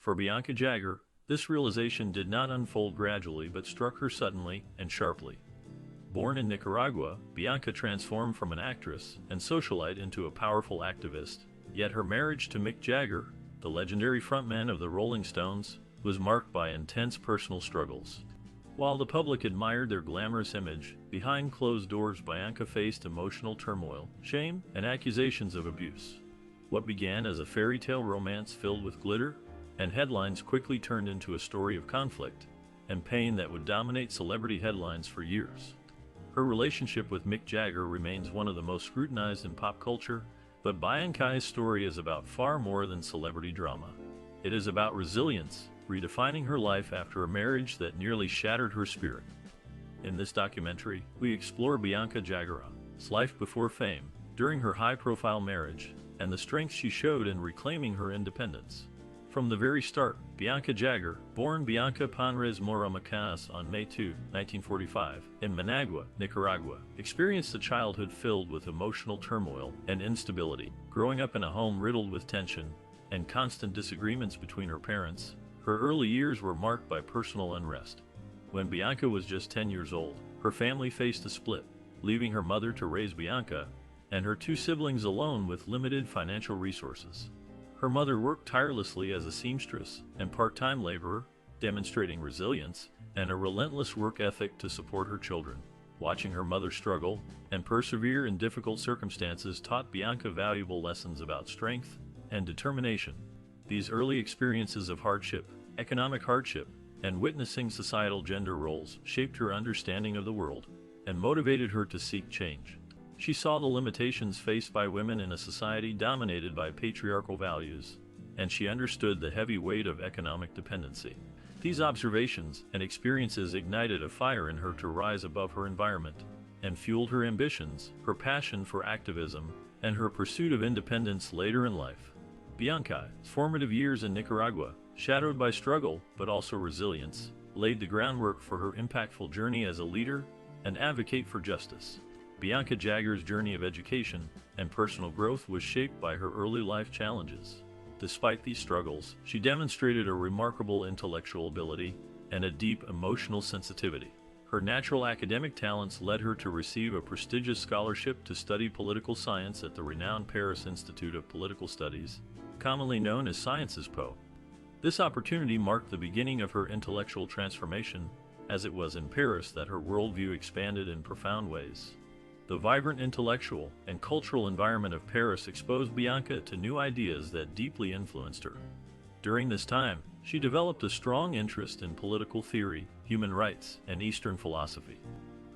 For Bianca Jagger, this realization did not unfold gradually but struck her suddenly and sharply. Born in Nicaragua, Bianca transformed from an actress and socialite into a powerful activist, yet her marriage to Mick Jagger, the legendary frontman of the Rolling Stones, was marked by intense personal struggles. While the public admired their glamorous image, behind closed doors Bianca faced emotional turmoil, shame, and accusations of abuse. What began as a fairy tale romance filled with glitter and headlines quickly turned into a story of conflict and pain that would dominate celebrity headlines for years. Her relationship with Mick Jagger remains one of the most scrutinized in pop culture, but Bianca's story is about far more than celebrity drama. It is about resilience, redefining her life after a marriage that nearly shattered her spirit. In this documentary, we explore Bianca Jagger's life before fame, during her high-profile marriage, and the strength she showed in reclaiming her independence. From the very start, Bianca Jagger, born Bianca Panres Mora Macanas on May 2, 1945, in Managua, Nicaragua, experienced a childhood filled with emotional turmoil and instability. Growing up in a home riddled with tension and constant disagreements between her parents, her early years were marked by personal unrest. When Bianca was just 10 years old, her family faced a split, leaving her mother to raise Bianca and her two siblings alone with limited financial resources. Her mother worked tirelessly as a seamstress and part-time laborer, demonstrating resilience and a relentless work ethic to support her children. Watching her mother struggle and persevere in difficult circumstances taught Bianca valuable lessons about strength and determination. These early experiences of economic hardship, and witnessing societal gender roles shaped her understanding of the world and motivated her to seek change. She saw the limitations faced by women in a society dominated by patriarchal values, and she understood the heavy weight of economic dependency. These observations and experiences ignited a fire in her to rise above her environment and fueled her ambitions, her passion for activism, and her pursuit of independence later in life. Bianca's formative years in Nicaragua, shadowed by struggle but also resilience, laid the groundwork for her impactful journey as a leader and advocate for justice. Bianca Jagger's journey of education and personal growth was shaped by her early life challenges. Despite these struggles, she demonstrated a remarkable intellectual ability and a deep emotional sensitivity. Her natural academic talents led her to receive a prestigious scholarship to study political science at the renowned Paris Institute of Political Studies, commonly known as Sciences Po. This opportunity marked the beginning of her intellectual transformation, as it was in Paris that her worldview expanded in profound ways. The vibrant intellectual and cultural environment of Paris exposed Bianca to new ideas that deeply influenced her. During this time, she developed a strong interest in political theory, human rights, and Eastern philosophy.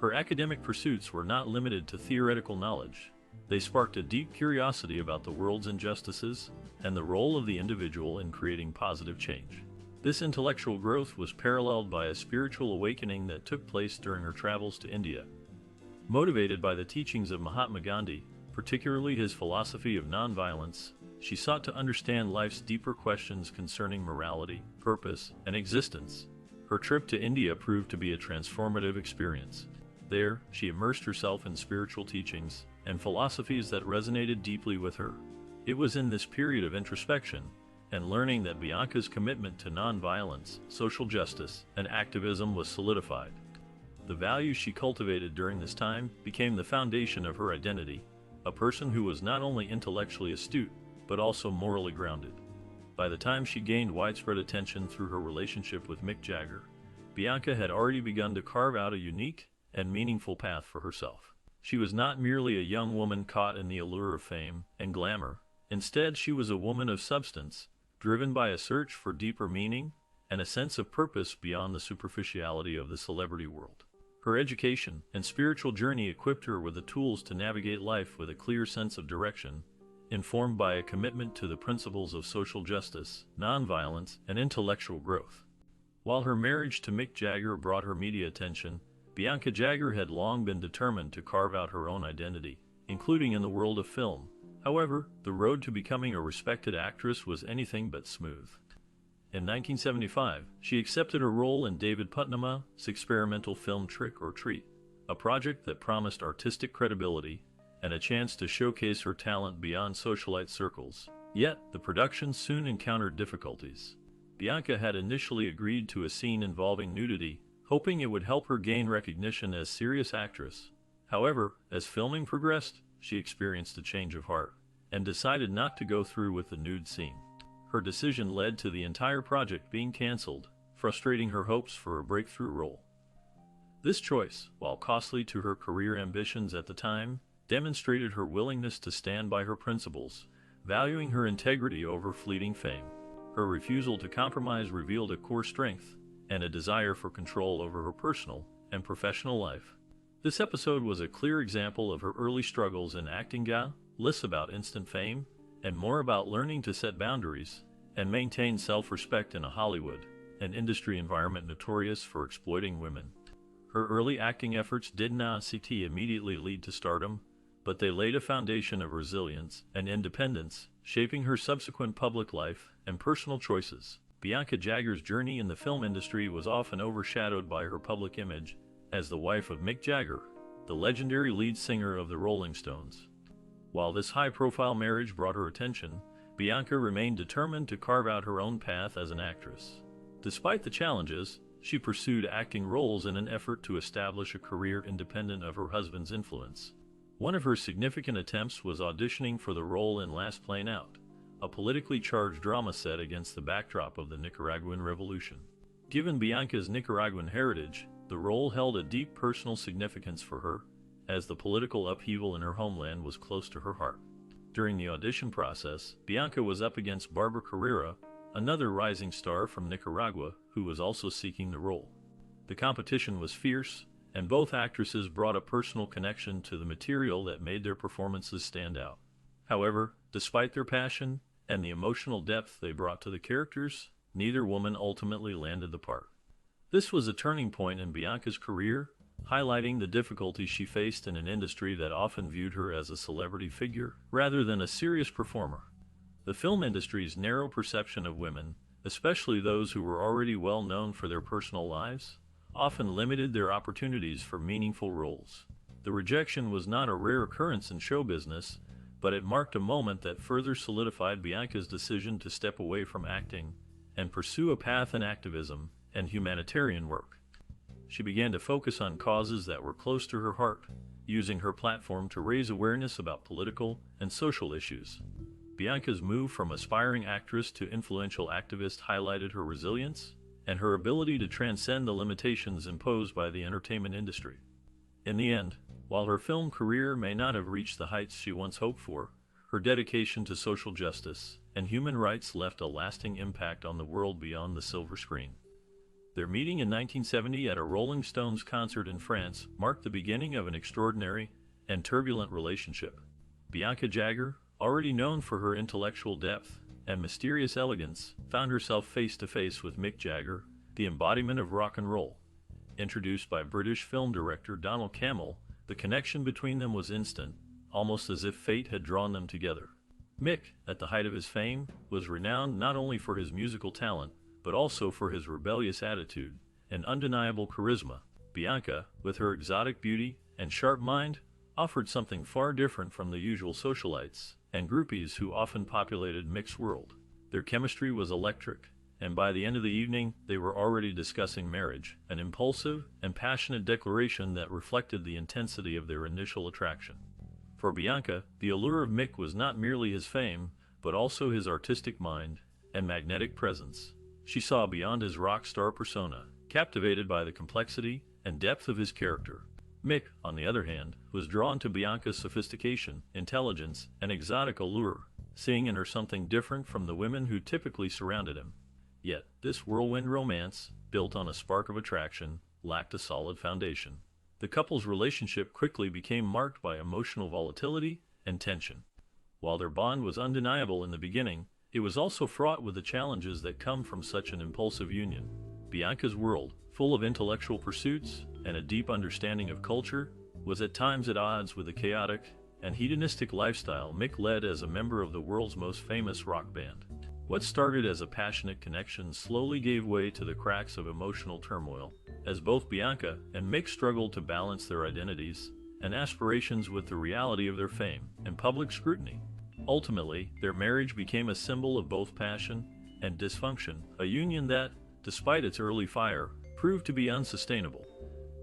Her academic pursuits were not limited to theoretical knowledge. They sparked a deep curiosity about the world's injustices and the role of the individual in creating positive change. This intellectual growth was paralleled by a spiritual awakening that took place during her travels to India. Motivated by the teachings of Mahatma Gandhi, particularly his philosophy of nonviolence, she sought to understand life's deeper questions concerning morality, purpose, and existence. Her trip to India proved to be a transformative experience. There, she immersed herself in spiritual teachings and philosophies that resonated deeply with her. It was in this period of introspection and learning that Bianca's commitment to nonviolence, social justice, and activism was solidified. The values she cultivated during this time became the foundation of her identity, a person who was not only intellectually astute, but also morally grounded. By the time she gained widespread attention through her relationship with Mick Jagger, Bianca had already begun to carve out a unique and meaningful path for herself. She was not merely a young woman caught in the allure of fame and glamour. Instead, she was a woman of substance, driven by a search for deeper meaning and a sense of purpose beyond the superficiality of the celebrity world. Her education and spiritual journey equipped her with the tools to navigate life with a clear sense of direction, informed by a commitment to the principles of social justice, nonviolence, and intellectual growth. While her marriage to Mick Jagger brought her media attention, Bianca Jagger had long been determined to carve out her own identity, including in the world of film. However, the road to becoming a respected actress was anything but smooth. In 1975, she accepted a role in David Putnam's experimental film Trick or Treat, a project that promised artistic credibility and a chance to showcase her talent beyond socialite circles. Yet, the production soon encountered difficulties. Bianca had initially agreed to a scene involving nudity, hoping it would help her gain recognition as serious actress. However, as filming progressed, she experienced a change of heart and decided not to go through with the nude scene. Her decision led to the entire project being cancelled, frustrating her hopes for a breakthrough role. This choice, while costly to her career ambitions at the time, demonstrated her willingness to stand by her principles, valuing her integrity over fleeting fame. Her refusal to compromise revealed a core strength and a desire for control over her personal and professional life. This episode was a clear example of her early struggles in acting, less about instant fame and more about learning to set boundaries and maintain self-respect in a Hollywood, an industry environment notorious for exploiting women. Her early acting efforts did not immediately lead to stardom, but they laid a foundation of resilience and independence, shaping her subsequent public life and personal choices. Bianca Jagger's journey in the film industry was often overshadowed by her public image as the wife of Mick Jagger, the legendary lead singer of the Rolling Stones. While this high-profile marriage brought her attention, Bianca remained determined to carve out her own path as an actress. Despite the challenges, she pursued acting roles in an effort to establish a career independent of her husband's influence. One of her significant attempts was auditioning for the role in Last Plane Out, a politically charged drama set against the backdrop of the Nicaraguan Revolution. Given Bianca's Nicaraguan heritage, the role held a deep personal significance for her, as the political upheaval in her homeland was close to her heart. During the audition process, Bianca was up against Barbara Carrera, another rising star from Nicaragua, who was also seeking the role. The competition was fierce, and both actresses brought a personal connection to the material that made their performances stand out. However, despite their passion and the emotional depth they brought to the characters, neither woman ultimately landed the part. This was a turning point in Bianca's career, highlighting the difficulties she faced in an industry that often viewed her as a celebrity figure rather than a serious performer. The film industry's narrow perception of women, especially those who were already well known for their personal lives, often limited their opportunities for meaningful roles. The rejection was not a rare occurrence in show business, but it marked a moment that further solidified Bianca's decision to step away from acting and pursue a path in activism and humanitarian work. She began to focus on causes that were close to her heart, using her platform to raise awareness about political and social issues. Bianca's move from aspiring actress to influential activist highlighted her resilience and her ability to transcend the limitations imposed by the entertainment industry. In the end, while her film career may not have reached the heights she once hoped for, her dedication to social justice and human rights left a lasting impact on the world beyond the silver screen. Their meeting in 1970 at a Rolling Stones concert in France marked the beginning of an extraordinary and turbulent relationship. Bianca Jagger, already known for her intellectual depth and mysterious elegance, found herself face-to-face with Mick Jagger, the embodiment of rock and roll. Introduced by British film director Donald Cammell, the connection between them was instant, almost as if fate had drawn them together. Mick, at the height of his fame, was renowned not only for his musical talent, but also for his rebellious attitude and undeniable charisma. Bianca, with her exotic beauty and sharp mind, offered something far different from the usual socialites and groupies who often populated Mick's world. Their chemistry was electric, and by the end of the evening, they were already discussing marriage, an impulsive and passionate declaration that reflected the intensity of their initial attraction. For Bianca, the allure of Mick was not merely his fame, but also his artistic mind and magnetic presence. She saw beyond his rock star persona, captivated by the complexity and depth of his character. Mick, on the other hand, was drawn to Bianca's sophistication, intelligence, and exotic allure, seeing in her something different from the women who typically surrounded him. Yet, this whirlwind romance, built on a spark of attraction, lacked a solid foundation. The couple's relationship quickly became marked by emotional volatility and tension. While their bond was undeniable in the beginning, it was also fraught with the challenges that come from such an impulsive union. Bianca's world, full of intellectual pursuits and a deep understanding of culture, was at times at odds with the chaotic and hedonistic lifestyle Mick led as a member of the world's most famous rock band. What started as a passionate connection slowly gave way to the cracks of emotional turmoil, as both Bianca and Mick struggled to balance their identities and aspirations with the reality of their fame and public scrutiny. Ultimately, their marriage became a symbol of both passion and dysfunction, a union that, despite its early fire, proved to be unsustainable.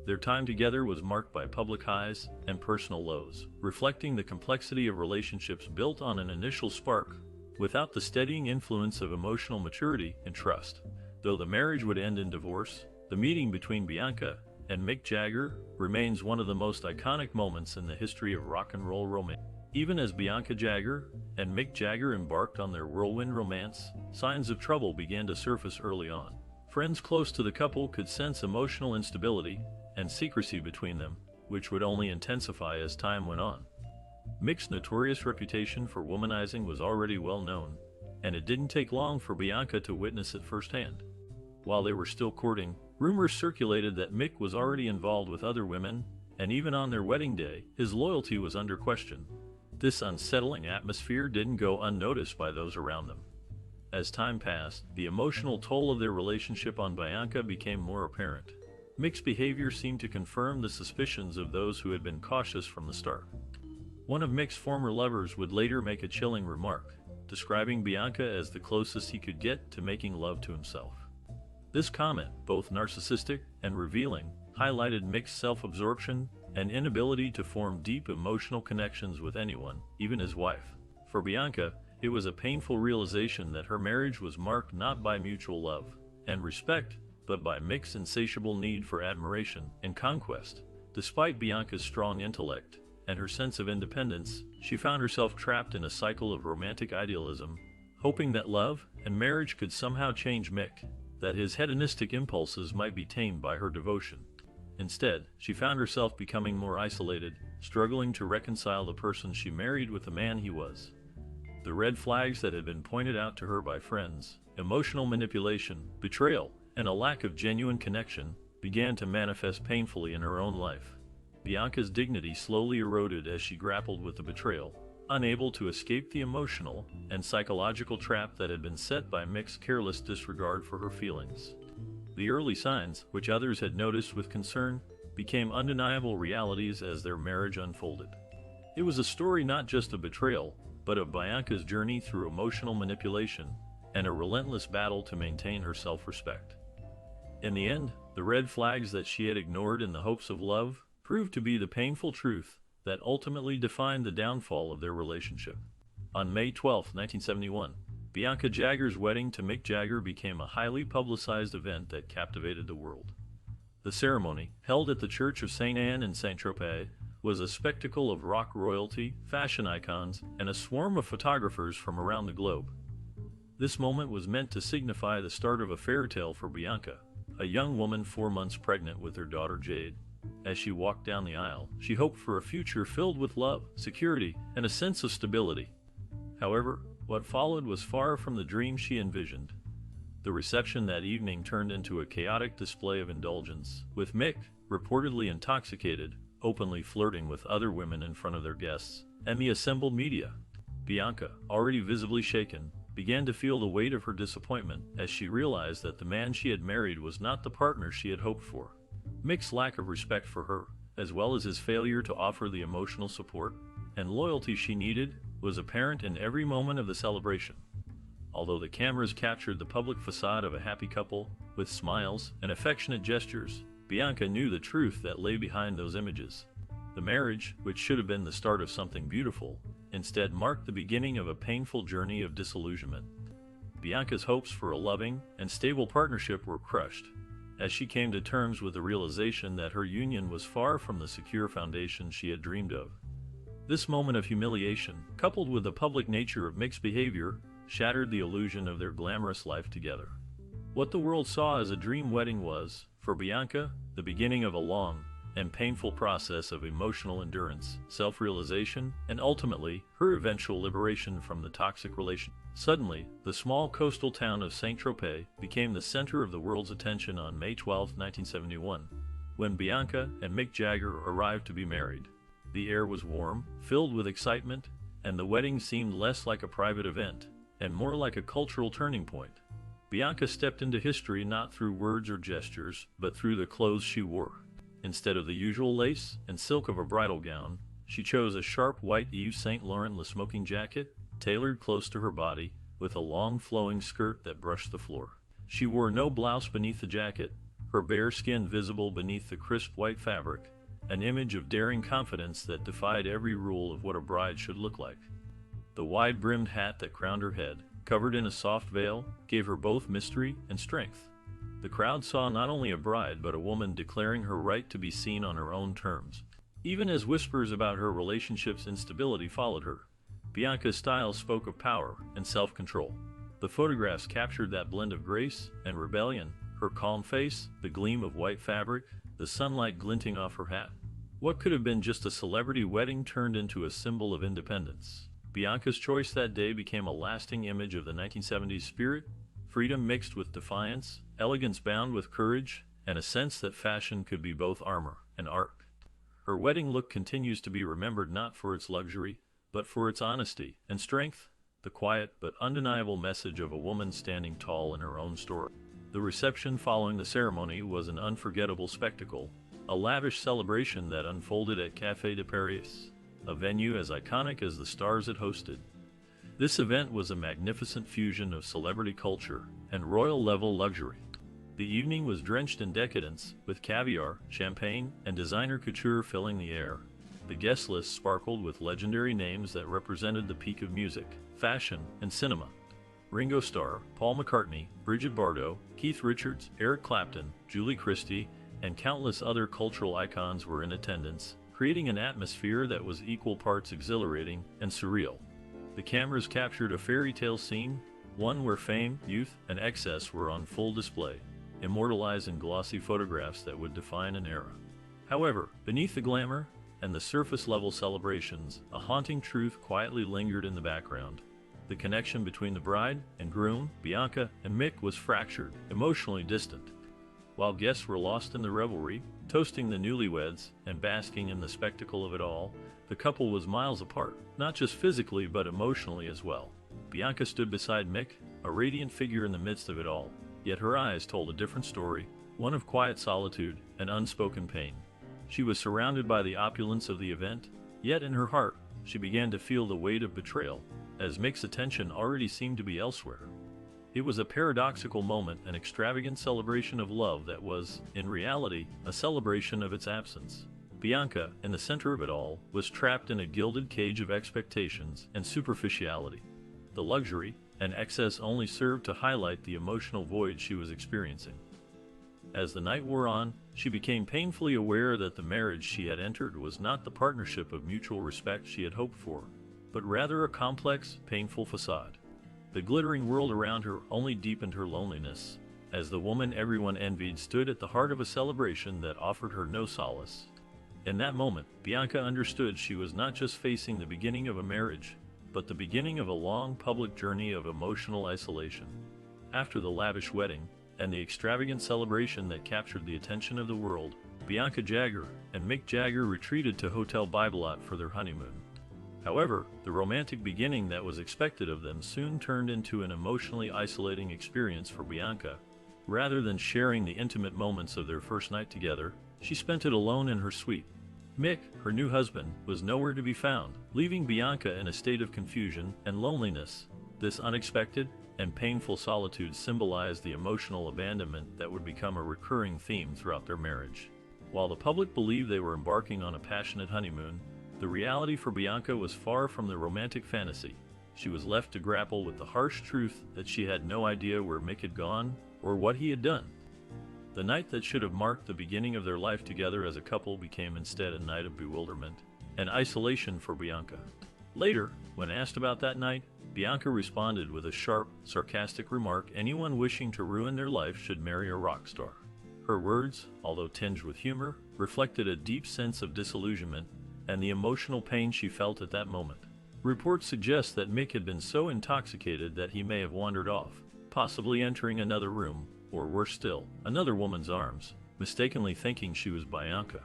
Their time together was marked by public highs and personal lows, reflecting the complexity of relationships built on an initial spark, without the steadying influence of emotional maturity and trust. Though the marriage would end in divorce, the meeting between Bianca and Mick Jagger remains one of the most iconic moments in the history of rock and roll romance. Even as Bianca Jagger and Mick Jagger embarked on their whirlwind romance, signs of trouble began to surface early on. Friends close to the couple could sense emotional instability and secrecy between them, which would only intensify as time went on. Mick's notorious reputation for womanizing was already well known, and it didn't take long for Bianca to witness it firsthand. While they were still courting, rumors circulated that Mick was already involved with other women, and even on their wedding day, his loyalty was under question. This unsettling atmosphere didn't go unnoticed by those around them. As time passed, the emotional toll of their relationship on Bianca became more apparent. Mick's behavior seemed to confirm the suspicions of those who had been cautious from the start. One of Mick's former lovers would later make a chilling remark, describing Bianca as the closest he could get to making love to himself. This comment, both narcissistic and revealing, highlighted Mick's self-absorption and inability to form deep emotional connections with anyone, even his wife. For Bianca, it was a painful realization that her marriage was marked not by mutual love and respect, but by Mick's insatiable need for admiration and conquest. Despite Bianca's strong intellect and her sense of independence, she found herself trapped in a cycle of romantic idealism, hoping that love and marriage could somehow change Mick, that his hedonistic impulses might be tamed by her devotion. Instead, she found herself becoming more isolated, struggling to reconcile the person she married with the man he was. The red flags that had been pointed out to her by friends, emotional manipulation, betrayal, and a lack of genuine connection, began to manifest painfully in her own life. Bianca's dignity slowly eroded as she grappled with the betrayal, unable to escape the emotional and psychological trap that had been set by Mick's careless disregard for her feelings. The early signs, which others had noticed with concern, became undeniable realities as their marriage unfolded. It was a story not just of betrayal, but of Bianca's journey through emotional manipulation and a relentless battle to maintain her self-respect. In the end, the red flags that she had ignored in the hopes of love proved to be the painful truth that ultimately defined the downfall of their relationship. On May 12, 1971, Bianca Jagger's wedding to Mick Jagger became a highly publicized event that captivated the world. The ceremony, held at the Church of St. Anne in Saint-Tropez, was a spectacle of rock royalty, fashion icons, and a swarm of photographers from around the globe. This moment was meant to signify the start of a fairy tale for Bianca, a young woman 4 months pregnant with her daughter Jade. As she walked down the aisle, she hoped for a future filled with love, security, and a sense of stability. However, what followed was far from the dream she envisioned. The reception that evening turned into a chaotic display of indulgence, with Mick, reportedly intoxicated, openly flirting with other women in front of their guests and the assembled media. Bianca, already visibly shaken, began to feel the weight of her disappointment as she realized that the man she had married was not the partner she had hoped for. Mick's lack of respect for her, as well as his failure to offer the emotional support and loyalty she needed, was apparent in every moment of the celebration. Although the cameras captured the public facade of a happy couple, with smiles and affectionate gestures, Bianca knew the truth that lay behind those images. The marriage, which should have been the start of something beautiful, instead marked the beginning of a painful journey of disillusionment. Bianca's hopes for a loving and stable partnership were crushed, as she came to terms with the realization that her union was far from the secure foundation she had dreamed of. This moment of humiliation, coupled with the public nature of Mick's behavior, shattered the illusion of their glamorous life together. What the world saw as a dream wedding was, for Bianca, the beginning of a long and painful process of emotional endurance, self-realization, and ultimately, her eventual liberation from the toxic relation. Suddenly, the small coastal town of Saint-Tropez became the center of the world's attention on May 12, 1971, when Bianca and Mick Jagger arrived to be married. The air was warm, filled with excitement, and the wedding seemed less like a private event and more like a cultural turning point. Bianca stepped into history not through words or gestures, but through the clothes she wore. Instead of the usual lace and silk of a bridal gown, she chose a sharp white Yves Saint Laurent smoking jacket, tailored close to her body, with a long flowing skirt that brushed the floor. She wore no blouse beneath the jacket, her bare skin visible beneath the crisp white fabric, an image of daring confidence that defied every rule of what a bride should look like. The wide-brimmed hat that crowned her head, covered in a soft veil, gave her both mystery and strength. The crowd saw not only a bride but a woman declaring her right to be seen on her own terms. Even as whispers about her relationship's instability followed her, Bianca's style spoke of power and self-control. The photographs captured that blend of grace and rebellion, her calm face, the gleam of white fabric, the sunlight glinting off her hat. What could have been just a celebrity wedding turned into a symbol of independence. Bianca's choice that day became a lasting image of the 1970s spirit, freedom mixed with defiance, elegance bound with courage, and a sense that fashion could be both armor and art. Her wedding look continues to be remembered not for its luxury, but for its honesty and strength, the quiet but undeniable message of a woman standing tall in her own story. The reception following the ceremony was an unforgettable spectacle, a lavish celebration that unfolded at Café de Paris, a venue as iconic as the stars it hosted. This event was a magnificent fusion of celebrity culture and royal-level luxury. The evening was drenched in decadence, with caviar, champagne, and designer couture filling the air. The guest list sparkled with legendary names that represented the peak of music, fashion, and cinema. Ringo Starr, Paul McCartney, Brigitte Bardot, Keith Richards, Eric Clapton, Julie Christie, and countless other cultural icons were in attendance, creating an atmosphere that was equal parts exhilarating and surreal. The cameras captured a fairy tale scene, one where fame, youth, and excess were on full display, immortalized in glossy photographs that would define an era. However, beneath the glamour and the surface-level celebrations, a haunting truth quietly lingered in the background. The connection between the bride and groom, Bianca and Mick, was fractured, emotionally distant. While guests were lost in the revelry, toasting the newlyweds and basking in the spectacle of it all, the couple was miles apart, not just physically but emotionally as well. Bianca stood beside Mick, a radiant figure in the midst of it all, yet her eyes told a different story, one of quiet solitude and unspoken pain. She was surrounded by the opulence of the event, yet in her heart, she began to feel the weight of betrayal, as Mick's attention already seemed to be elsewhere. It was a paradoxical moment, an extravagant celebration of love that was, in reality, a celebration of its absence. Bianca, in the center of it all, was trapped in a gilded cage of expectations and superficiality. The luxury and excess only served to highlight the emotional void she was experiencing. As the night wore on, she became painfully aware that the marriage she had entered was not the partnership of mutual respect she had hoped for, but rather a complex, painful facade. The glittering world around her only deepened her loneliness, as the woman everyone envied stood at the heart of a celebration that offered her no solace. In that moment, Bianca understood she was not just facing the beginning of a marriage, but the beginning of a long public journey of emotional isolation. After the lavish wedding, and the extravagant celebration that captured the attention of the world, Bianca Jagger and Mick Jagger retreated to Hotel Bibelot for their honeymoon. However, the romantic beginning that was expected of them soon turned into an emotionally isolating experience for Bianca. Rather than sharing the intimate moments of their first night together, she spent it alone in her suite. Mick, her new husband, was nowhere to be found, leaving Bianca in a state of confusion and loneliness. This unexpected and painful solitude symbolized the emotional abandonment that would become a recurring theme throughout their marriage. While the public believed they were embarking on a passionate honeymoon, the reality for Bianca was far from the romantic fantasy. She was left to grapple with the harsh truth that she had no idea where Mick had gone or what he had done. The night that should have marked the beginning of their life together as a couple became instead a night of bewilderment and isolation for Bianca. Later, when asked about that night, Bianca responded with a sharp, sarcastic remark: anyone wishing to ruin their life should marry a rock star. Her words, although tinged with humor, reflected a deep sense of disillusionment and the emotional pain she felt at that moment. Reports suggest that Mick had been so intoxicated that he may have wandered off, possibly entering another room, or worse still, another woman's arms, mistakenly thinking she was Bianca.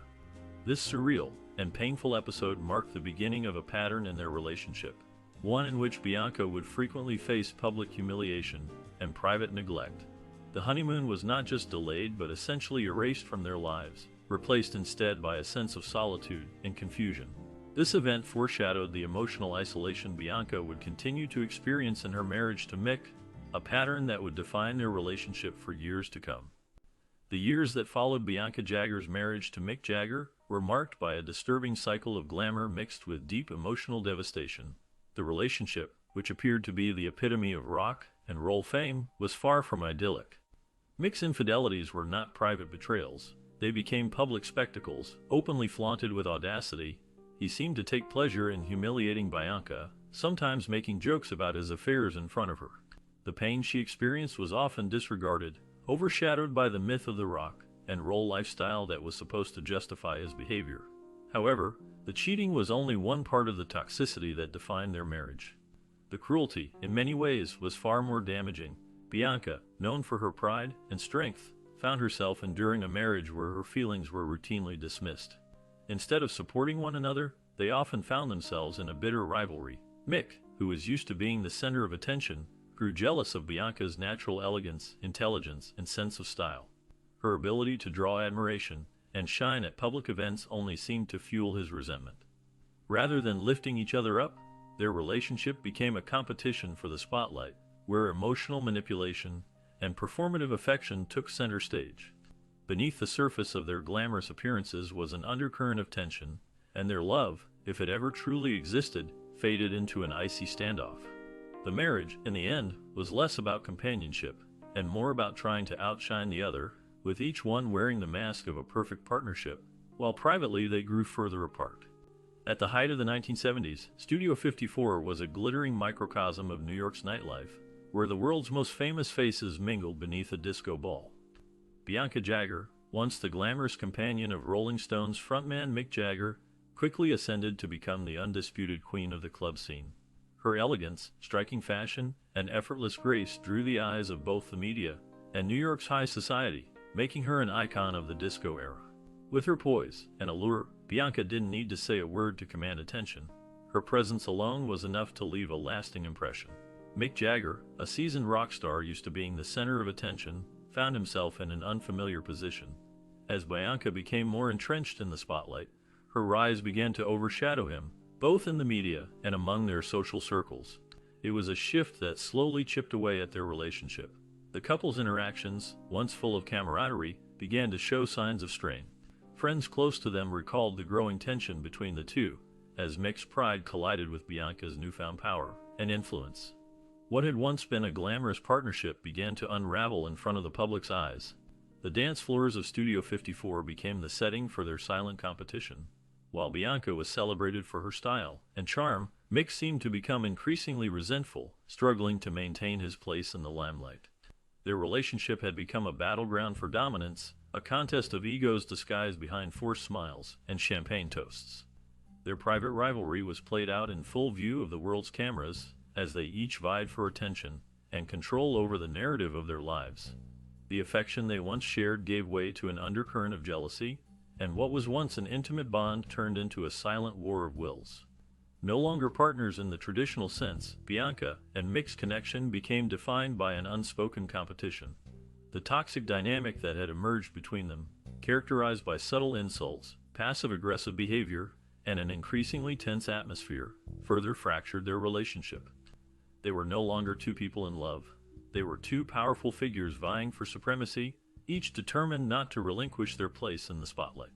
This surreal and painful episode marked the beginning of a pattern in their relationship, one in which Bianca would frequently face public humiliation and private neglect. The honeymoon was not just delayed but essentially erased from their lives, replaced instead by a sense of solitude and confusion. This event foreshadowed the emotional isolation Bianca would continue to experience in her marriage to Mick, a pattern that would define their relationship for years to come. The years that followed Bianca Jagger's marriage to Mick Jagger were marked by a disturbing cycle of glamour mixed with deep emotional devastation. The relationship, which appeared to be the epitome of rock and roll fame, was far from idyllic. Mick's infidelities were not private betrayals. They became public spectacles, openly flaunted with audacity. He seemed to take pleasure in humiliating Bianca, sometimes making jokes about his affairs in front of her. The pain she experienced was often disregarded, overshadowed by the myth of the rock and roll lifestyle that was supposed to justify his behavior. However, the cheating was only one part of the toxicity that defined their marriage. The cruelty, in many ways, was far more damaging. Bianca, known for her pride and strength, found herself enduring a marriage where her feelings were routinely dismissed. Instead of supporting one another, they often found themselves in a bitter rivalry. Mick, who was used to being the center of attention, grew jealous of Bianca's natural elegance, intelligence, and sense of style. Her ability to draw admiration and shine at public events only seemed to fuel his resentment. Rather than lifting each other up, their relationship became a competition for the spotlight, where emotional manipulation and performative affection took center stage. Beneath the surface of their glamorous appearances was an undercurrent of tension, and their love, if it ever truly existed, faded into an icy standoff. The marriage, in the end, was less about companionship and more about trying to outshine the other, with each one wearing the mask of a perfect partnership, while privately they grew further apart. At the height of the 1970s, Studio 54 was a glittering microcosm of New York's nightlife, where the world's most famous faces mingled beneath a disco ball. Bianca Jagger, once the glamorous companion of Rolling Stones frontman Mick Jagger, quickly ascended to become the undisputed queen of the club scene. Her elegance, striking fashion, and effortless grace drew the eyes of both the media and New York's high society, making her an icon of the disco era. With her poise and allure, Bianca didn't need to say a word to command attention. Her presence alone was enough to leave a lasting impression. Mick Jagger, a seasoned rock star used to being the center of attention, found himself in an unfamiliar position. As Bianca became more entrenched in the spotlight, her rise began to overshadow him, both in the media and among their social circles. It was a shift that slowly chipped away at their relationship. The couple's interactions, once full of camaraderie, began to show signs of strain. Friends close to them recalled the growing tension between the two, as Mick's pride collided with Bianca's newfound power and influence. What had once been a glamorous partnership began to unravel in front of the public's eyes. The dance floors of Studio 54 became the setting for their silent competition. While Bianca was celebrated for her style and charm, Mick seemed to become increasingly resentful, struggling to maintain his place in the limelight. Their relationship had become a battleground for dominance, a contest of egos disguised behind forced smiles and champagne toasts. Their private rivalry was played out in full view of the world's cameras, as they each vied for attention and control over the narrative of their lives. The affection they once shared gave way to an undercurrent of jealousy, and what was once an intimate bond turned into a silent war of wills. No longer partners in the traditional sense, Bianca and Mick's connection became defined by an unspoken competition. The toxic dynamic that had emerged between them, characterized by subtle insults, passive-aggressive behavior, and an increasingly tense atmosphere, further fractured their relationship. They were no longer two people in love. They were two powerful figures vying for supremacy, each determined not to relinquish their place in the spotlight.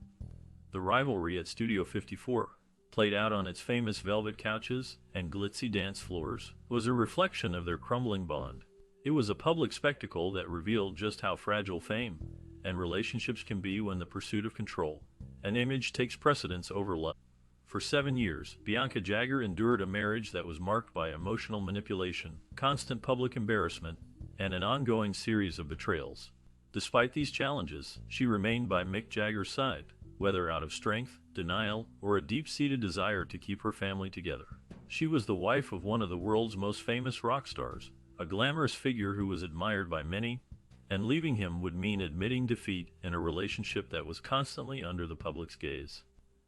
The rivalry at Studio 54, played out on its famous velvet couches and glitzy dance floors, was a reflection of their crumbling bond. It was a public spectacle that revealed just how fragile fame and relationships can be when the pursuit of control and image takes precedence over love. For 7 years, Bianca Jagger endured a marriage that was marked by emotional manipulation, constant public embarrassment, and an ongoing series of betrayals. Despite these challenges, she remained by Mick Jagger's side, whether out of strength, denial, or a deep-seated desire to keep her family together. She was the wife of one of the world's most famous rock stars, a glamorous figure who was admired by many, and leaving him would mean admitting defeat in a relationship that was constantly under the public's gaze.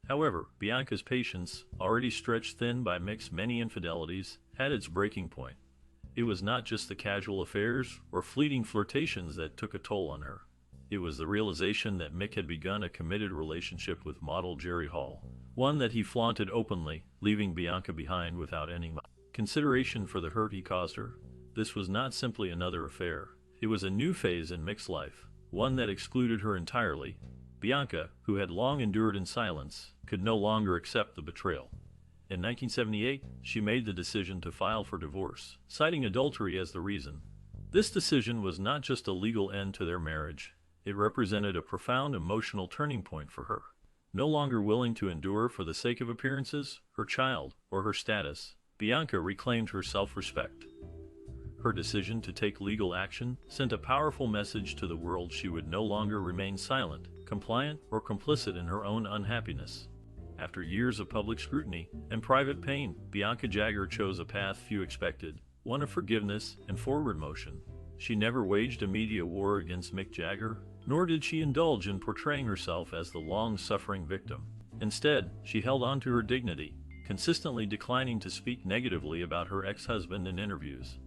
However, Bianca's patience, already stretched thin by Mick's many infidelities, had its breaking point. It was not just the casual affairs or fleeting flirtations that took a toll on her. It was the realization that Mick had begun a committed relationship with model Jerry Hall, one that he flaunted openly, leaving Bianca behind without any consideration for the hurt he caused her. This was not simply another affair. It was a new phase in Mick's life, one that excluded her entirely. Bianca, who had long endured in silence, could no longer accept the betrayal. In 1978, she made the decision to file for divorce, citing adultery as the reason. This decision was not just a legal end to their marriage, it represented a profound emotional turning point for her. No longer willing to endure for the sake of appearances, her child, or her status, Bianca reclaimed her self-respect. Her decision to take legal action sent a powerful message to the world. She would no longer remain silent, compliant, or complicit in her own unhappiness. After years of public scrutiny and private pain, Bianca Jagger chose a path few expected, one of forgiveness and forward motion. She never waged a media war against Mick Jagger, nor did she indulge in portraying herself as the long-suffering victim. Instead, she held on to her dignity, consistently declining to speak negatively about her ex-husband in interviews.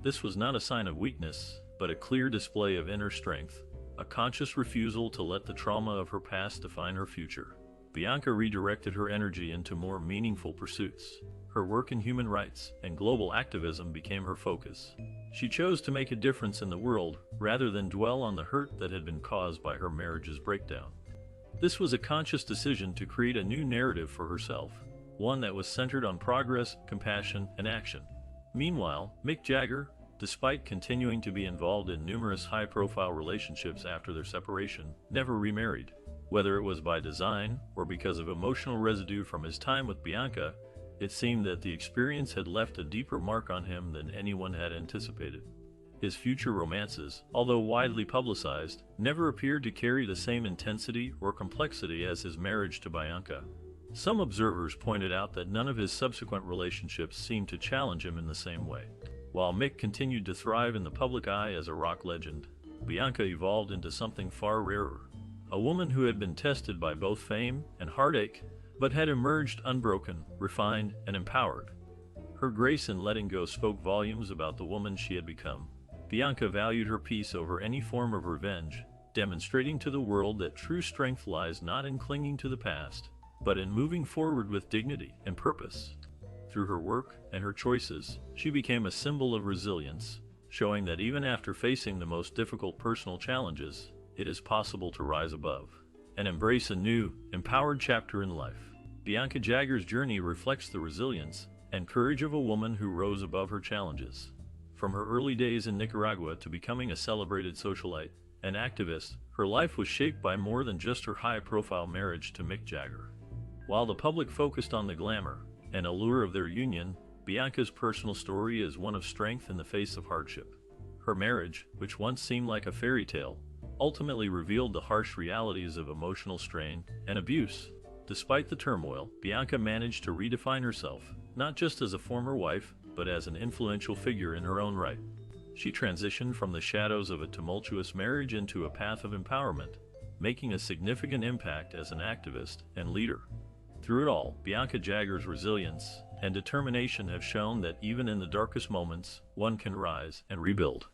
This was not a sign of weakness, but a clear display of inner strength, a conscious refusal to let the trauma of her past define her future. Bianca redirected her energy into more meaningful pursuits. Her work in human rights and global activism became her focus. She chose to make a difference in the world rather than dwell on the hurt that had been caused by her marriage's breakdown. This was a conscious decision to create a new narrative for herself, one that was centered on progress, compassion, and action. Meanwhile, Mick Jagger, despite continuing to be involved in numerous high-profile relationships after their separation, never remarried. Whether it was by design or because of emotional residue from his time with Bianca, it seemed that the experience had left a deeper mark on him than anyone had anticipated. His future romances, although widely publicized, never appeared to carry the same intensity or complexity as his marriage to Bianca. Some observers pointed out that none of his subsequent relationships seemed to challenge him in the same way. While Mick continued to thrive in the public eye as a rock legend, Bianca evolved into something far rarer. A woman who had been tested by both fame and heartache, but had emerged unbroken, refined, and empowered. Her grace in letting go spoke volumes about the woman she had become. Bianca valued her peace over any form of revenge, demonstrating to the world that true strength lies not in clinging to the past, but in moving forward with dignity and purpose. Through her work and her choices, she became a symbol of resilience, showing that even after facing the most difficult personal challenges, it is possible to rise above and embrace a new, empowered chapter in life. Bianca Jagger's journey reflects the resilience and courage of a woman who rose above her challenges. From her early days in Nicaragua to becoming a celebrated socialite and activist, her life was shaped by more than just her high-profile marriage to Mick Jagger. While the public focused on the glamour and allure of their union, Bianca's personal story is one of strength in the face of hardship. Her marriage, which once seemed like a fairy tale, ultimately revealed the harsh realities of emotional strain and abuse. Despite the turmoil, Bianca managed to redefine herself, not just as a former wife, but as an influential figure in her own right. She transitioned from the shadows of a tumultuous marriage into a path of empowerment, making a significant impact as an activist and leader. Through it all, Bianca Jagger's resilience and determination have shown that even in the darkest moments, one can rise and rebuild.